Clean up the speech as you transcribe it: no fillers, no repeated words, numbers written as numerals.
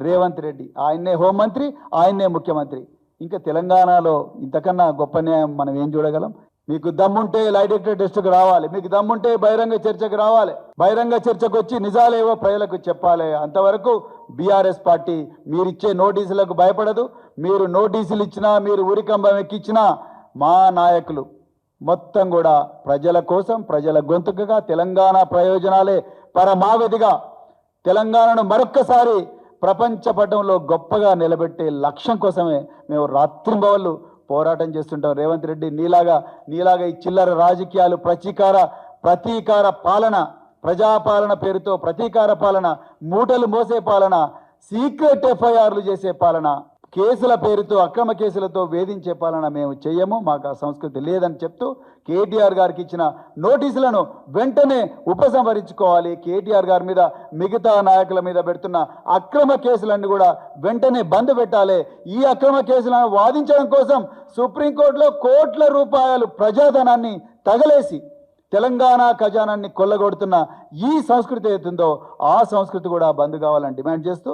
రేవంత్ రెడ్డి. ఆయన్నే హోంమంత్రి, ఆయన్నే ముఖ్యమంత్రి. ఇంకా తెలంగాణలో ఇంతకన్నా గొప్ప న్యాయం మనం ఏం చూడగలం? మీకు దమ్ముంటే లై డిటెక్టర్ టెస్ట్కి రావాలి, మీకు దమ్ముంటే బహిరంగ చర్చకు రావాలి, బహిరంగ చర్చకు వచ్చి నిజాలేవో ప్రజలకు చెప్పాలి. అంతవరకు బీఆర్ఎస్ పార్టీ మీరిచ్చే నోటీసులకు భయపడదు. మీరు నోటీసులు ఇచ్చినా, మీరు ఉరికంబం ఎక్కించినా మా నాయకులు మొత్తం కూడా ప్రజల కోసం, ప్రజల గొంతుకగా, తెలంగాణ ప్రయోజనాలే పరమావధిగా తెలంగాణను మరొక్కసారి ప్రపంచ పటంలో గొప్పగా నిలబెట్టే లక్ష్యం కోసమే మేము రాత్రింబవళ్ళు పోరాటం చేస్తుంటాం. రేవంత్ రెడ్డి నీలాగా ఈ చిల్లర రాజకీయాలు, ప్రతీకార పాలన, ప్రజాపాలన పేరుతో ప్రతీకార పాలన, మూటలు మోసే పాలన, సీక్రెట్ ఎఫ్ఐఆర్లు చేసే పాలన, కేసుల పేరుతో అక్రమ కేసులతో వేధించే పాలన మేము చేయము. మాకు ఆ సంస్కృతి లేదని చెప్తూ కేటీఆర్ గారికి ఇచ్చిన నోటీసులను వెంటనే ఉపసంహరించుకోవాలి. కేటీఆర్ గారి మీద, మిగతా నాయకుల మీద పెడుతున్న అక్రమ కేసులన్నీ కూడా వెంటనే బంద్ పెట్టాలి. ఈ అక్రమ కేసులను వాదించడం కోసం సుప్రీంకోర్టులో కోట్ల రూపాయలు ప్రజాధనాన్ని తగలేసి తెలంగాణ ఖజానాన్ని కొల్లగొడుతున్న ఈ సంస్కృతి ఏతుందో ఆ సంస్కృతి కూడా బంద్ కావాలని డిమాండ్ చేస్తూ